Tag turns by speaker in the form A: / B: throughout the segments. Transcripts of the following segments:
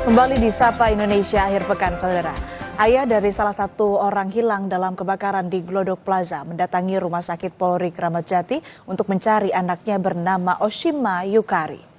A: Kembali di Sapa Indonesia akhir pekan, saudara. Ayah dari salah satu orang hilang dalam kebakaran di Glodok Plaza mendatangi Rumah Sakit Polri Kramat Jati untuk mencari anaknya bernama Oshima Yukari.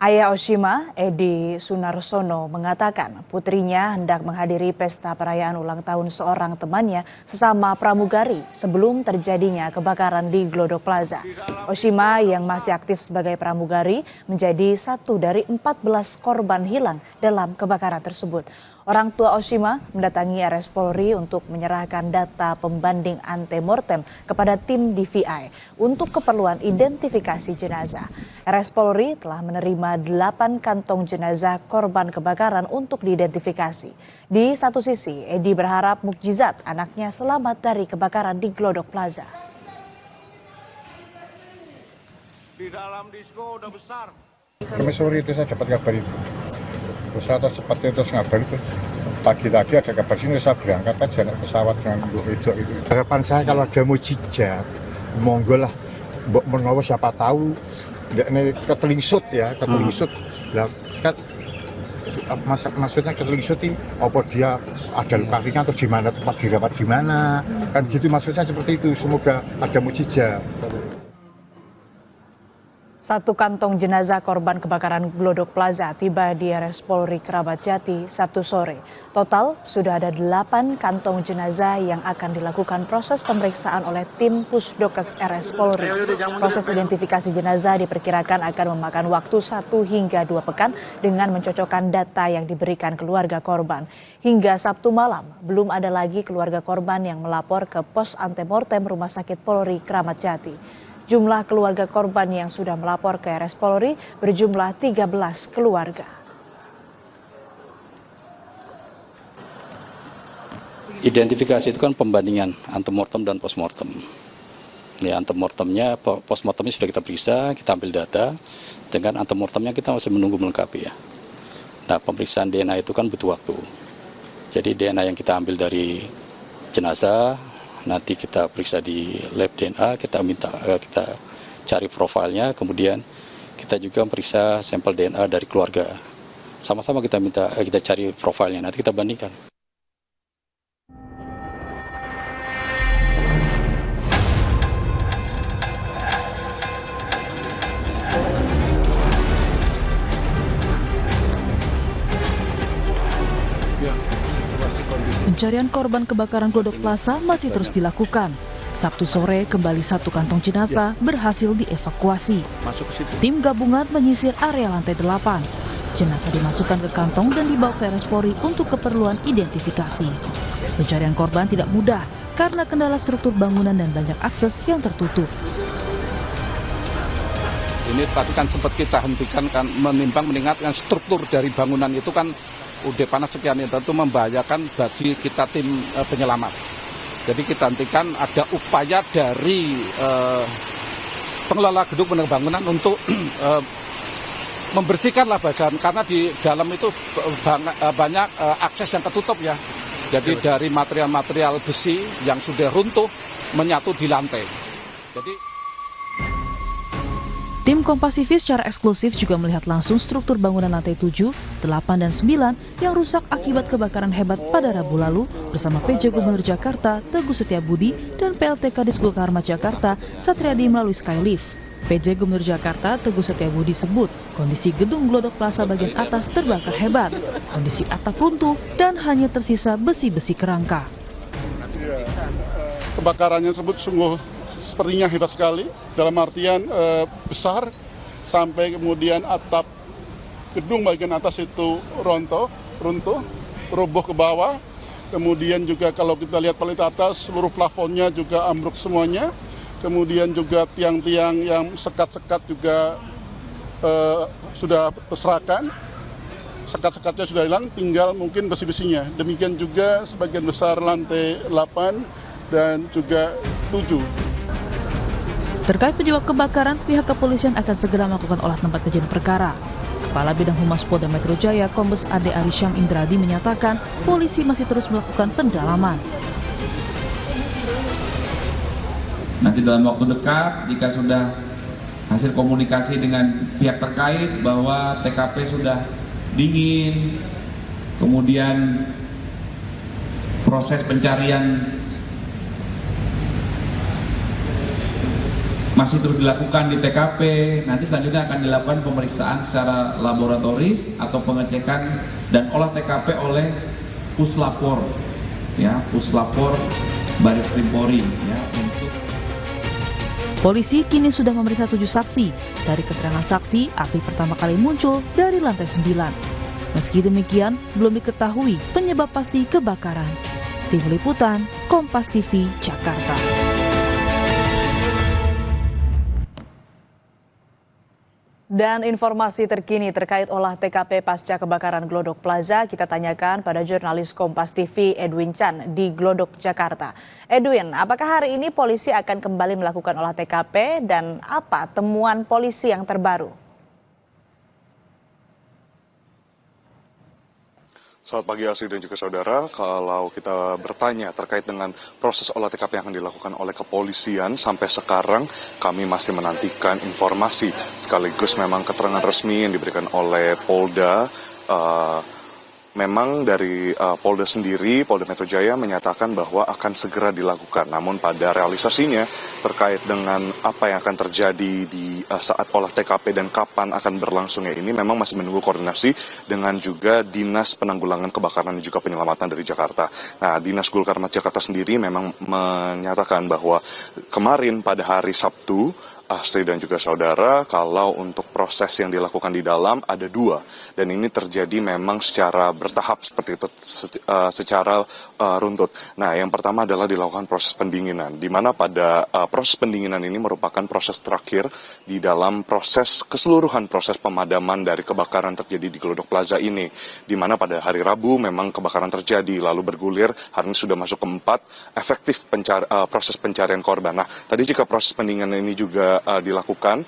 A: Ayah Oshima, Edi Sunarsono, mengatakan putrinya hendak menghadiri pesta perayaan ulang tahun seorang temannya sesama pramugari sebelum terjadinya kebakaran di Glodok Plaza. Oshima yang masih aktif sebagai pramugari menjadi satu dari 14 korban hilang dalam kebakaran tersebut. Orang tua Oshima mendatangi RS Polri untuk menyerahkan data pembanding antemortem kepada tim DVI untuk keperluan identifikasi jenazah. RS Polri telah menerima 8 kantong jenazah korban kebakaran untuk diidentifikasi. Di satu sisi, Edi berharap mukjizat anaknya selamat dari kebakaran di Glodok Plaza.
B: Di dalam disko udah besar.
C: Kami sore itu saya dapat kabar itu. Terus saya seperti itu ngabar itu. Pagi tadi ada kabar sini, saya berangkat aja naik pesawat dengan itu. Harapan saya kalau ada mukjizat, monggo lah. Mbok menawa siapa tahu ini ketelingsut ya, ketelingsut. Lah kan maksudnya ketelingsut ini apa dia ada luka ringan atau di mana tempat dirawat di mana. Kan gitu maksudnya seperti itu. Semoga ada mukjizat.
A: Satu kantong jenazah korban kebakaran Glodok Plaza tiba di RS Polri Kramat Jati Sabtu sore. Total sudah ada 8 kantong jenazah yang akan dilakukan proses pemeriksaan oleh tim Pusdokes RS Polri. Proses identifikasi jenazah diperkirakan akan memakan waktu 1 hingga 2 pekan dengan mencocokkan data yang diberikan keluarga korban. Hingga Sabtu malam, belum ada lagi keluarga korban yang melapor ke pos antemortem Rumah Sakit Polri Kramat Jati. Jumlah keluarga korban yang sudah melapor ke RS Polri berjumlah 13 keluarga.
D: Identifikasi itu kan pembandingan antemortem dan postmortem. Ya, antemortemnya, postmortemnya sudah kita periksa, kita ambil data. Dengan antemortemnya kita masih menunggu melengkapi ya. Nah, pemeriksaan DNA itu kan butuh waktu. Jadi DNA yang kita ambil dari jenazah, nanti kita periksa di lab DNA, kita cari profilnya, kemudian kita juga periksa sampel DNA dari keluarga. Sama-sama kita cari profilnya, nanti kita bandingkan.
E: Pencarian korban kebakaran Glodok Plaza masih terus dilakukan. Sabtu sore kembali 1 kantong jenazah berhasil dievakuasi. Tim gabungan menyisir area lantai 8. Jenazah dimasukkan ke kantong dan dibawa ke RS Polri untuk keperluan identifikasi. Pencarian korban tidak mudah karena kendala struktur bangunan dan banyak akses yang tertutup.
F: Ini tadi kan sempat kita hentikan kan menimbang mengingatkan struktur dari bangunan itu kan udah panas sekian itu tentu membahayakan bagi kita tim penyelamat. Jadi kita hentikan ada upaya dari pengelola gedung bangunan untuk membersihkanlah bagian karena di dalam itu banyak akses yang tertutup ya. Jadi dari material-material besi yang sudah runtuh menyatu di lantai. Jadi
E: Tim Kompas TV secara eksklusif juga melihat langsung struktur bangunan lantai 7, 8, dan 9 yang rusak akibat kebakaran hebat pada Rabu lalu bersama PJ Gubernur Jakarta Teguh Setiabudi dan PLT Kadis Karma Jakarta Satriadi melalui Skylift. PJ Gubernur Jakarta Teguh Setiabudi sebut kondisi gedung Glodok Plaza bagian atas terbakar hebat, kondisi atap runtuh dan hanya tersisa besi-besi kerangka.
G: Kebakarannya tersebut sungguh sepertinya hebat sekali, dalam artian besar, sampai kemudian atap gedung bagian atas itu runtuh, roboh ke bawah. Kemudian juga kalau kita lihat paling atas, seluruh plafonnya juga ambruk semuanya. Kemudian juga tiang-tiang yang sekat-sekat juga sudah berserakan. Sekat-sekatnya sudah hilang, tinggal mungkin besi-besinya. Demikian juga sebagian besar lantai 8 dan juga 7.
E: Terkait penyebab kebakaran, pihak kepolisian akan segera melakukan olah tempat kejadian perkara. Kepala Bidang Humas Polda Metro Jaya, Kombes Ade Arisyam Indradi menyatakan polisi masih terus melakukan pendalaman.
H: Nanti dalam waktu dekat jika sudah hasil komunikasi dengan pihak terkait bahwa TKP sudah dingin, kemudian proses pencarian masih terus dilakukan di TKP, nanti selanjutnya akan dilakukan pemeriksaan secara laboratoris atau pengecekan dan olah TKP oleh Puslapor, ya, Puslapor Baris Krim Polri, ya, untuk
E: Polisi kini sudah memeriksa 7 saksi. Dari keterangan saksi, api pertama kali muncul dari lantai 9. Meski demikian, belum diketahui penyebab pasti kebakaran. Tim Liputan, Kompas TV, Jakarta.
A: Dan informasi terkini terkait olah TKP pasca kebakaran Glodok Plaza kita tanyakan pada jurnalis Kompas TV Edwin Chan di Glodok, Jakarta. Edwin, apakah hari ini polisi akan kembali melakukan olah TKP dan apa temuan polisi yang terbaru?
I: Selamat pagi Asri dan juga saudara, kalau kita bertanya terkait dengan proses olah TKP yang akan dilakukan oleh kepolisian, sampai sekarang kami masih menantikan informasi sekaligus memang keterangan resmi yang diberikan oleh Polda. Memang dari Polda sendiri, Polda Metro Jaya menyatakan bahwa akan segera dilakukan. Namun pada realisasinya terkait dengan apa yang akan terjadi di saat olah TKP dan kapan akan berlangsungnya ini memang masih menunggu koordinasi dengan juga Dinas Penanggulangan Kebakaran dan juga Penyelamatan dari Jakarta. Nah, Dinas Gul Karmat Jakarta sendiri memang menyatakan bahwa kemarin pada hari Sabtu, Astri dan juga saudara, kalau untuk proses yang dilakukan di dalam ada 2 dan ini terjadi memang secara bertahap seperti itu, secara runtut. Nah, yang pertama adalah dilakukan proses pendinginan, di mana pada proses pendinginan ini merupakan proses terakhir di dalam proses keseluruhan proses pemadaman dari kebakaran terjadi di Glodok Plaza ini, di mana pada hari Rabu memang kebakaran terjadi lalu bergulir, hari ini sudah masuk ke 4 efektif proses pencarian korban. Nah, tadi jika proses pendinginan ini juga dilakukan,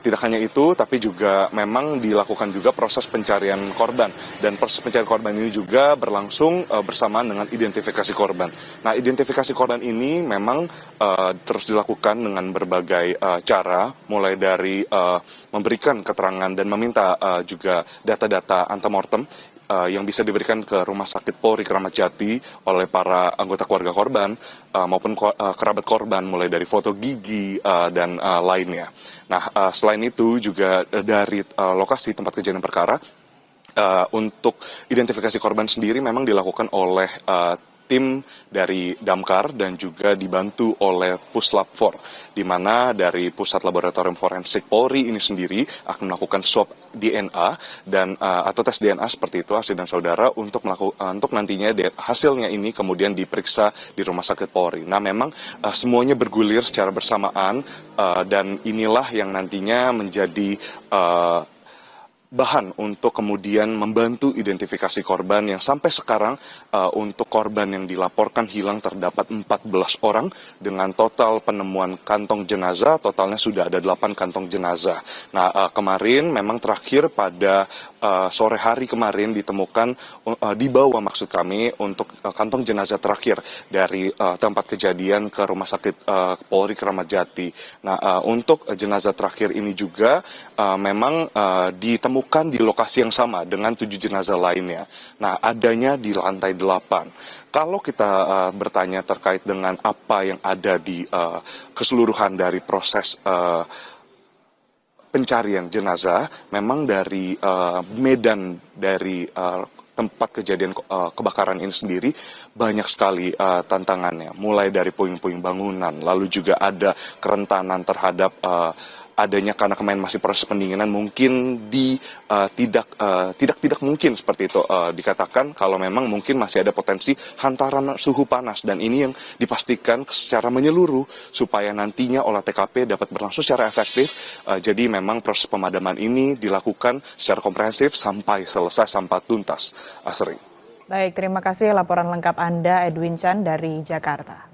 I: tidak hanya itu tapi juga memang dilakukan juga proses pencarian korban, dan proses pencarian korban ini juga berlangsung bersamaan dengan identifikasi korban. Nah, identifikasi korban ini memang terus dilakukan dengan berbagai cara, mulai dari memberikan keterangan dan meminta juga data-data antemortem yang bisa diberikan ke Rumah Sakit Polri Kramat Jati oleh para anggota keluarga korban maupun kerabat korban, mulai dari foto gigi dan lainnya. Nah, selain itu juga dari lokasi tempat kejadian perkara, untuk identifikasi korban sendiri memang dilakukan oleh tim dari Damkar dan juga dibantu oleh Puslap 4, di mana dari Pusat Laboratorium Forensik Polri ini sendiri akan melakukan swab DNA dan atau tes DNA seperti itu, Asri dan saudara, untuk nantinya hasilnya ini kemudian diperiksa di Rumah Sakit Polri. Nah, memang semuanya bergulir secara bersamaan dan inilah yang nantinya menjadi bahan untuk kemudian membantu identifikasi korban yang sampai sekarang untuk korban yang dilaporkan hilang terdapat 14 orang dengan total penemuan kantong jenazah, totalnya sudah ada 8 kantong jenazah. Nah, kemarin memang terakhir pada sore hari kemarin ditemukan, dibawa maksud kami untuk kantong jenazah terakhir dari tempat kejadian ke Rumah Sakit Polri Kramat Jati. Nah, untuk jenazah terakhir ini juga memang ditemukan di lokasi yang sama dengan 7 jenazah lainnya. Nah, adanya di lantai 8. Kalau kita bertanya terkait dengan apa yang ada di keseluruhan dari proses pencarian jenazah, memang dari medan dari tempat kejadian kebakaran ini sendiri banyak sekali tantangannya, mulai dari puing-puing bangunan, lalu juga ada kerentanan terhadap adanya, karena kemarin masih proses pendinginan, mungkin tidak mungkin seperti itu dikatakan, kalau memang mungkin masih ada potensi hantaran suhu panas, dan ini yang dipastikan secara menyeluruh supaya nantinya olah TKP dapat berlangsung secara efektif. Jadi memang proses pemadaman ini dilakukan secara komprehensif sampai selesai, sampai tuntas. Asri.
A: Baik, terima kasih laporan lengkap Anda Edwin Chan dari Jakarta.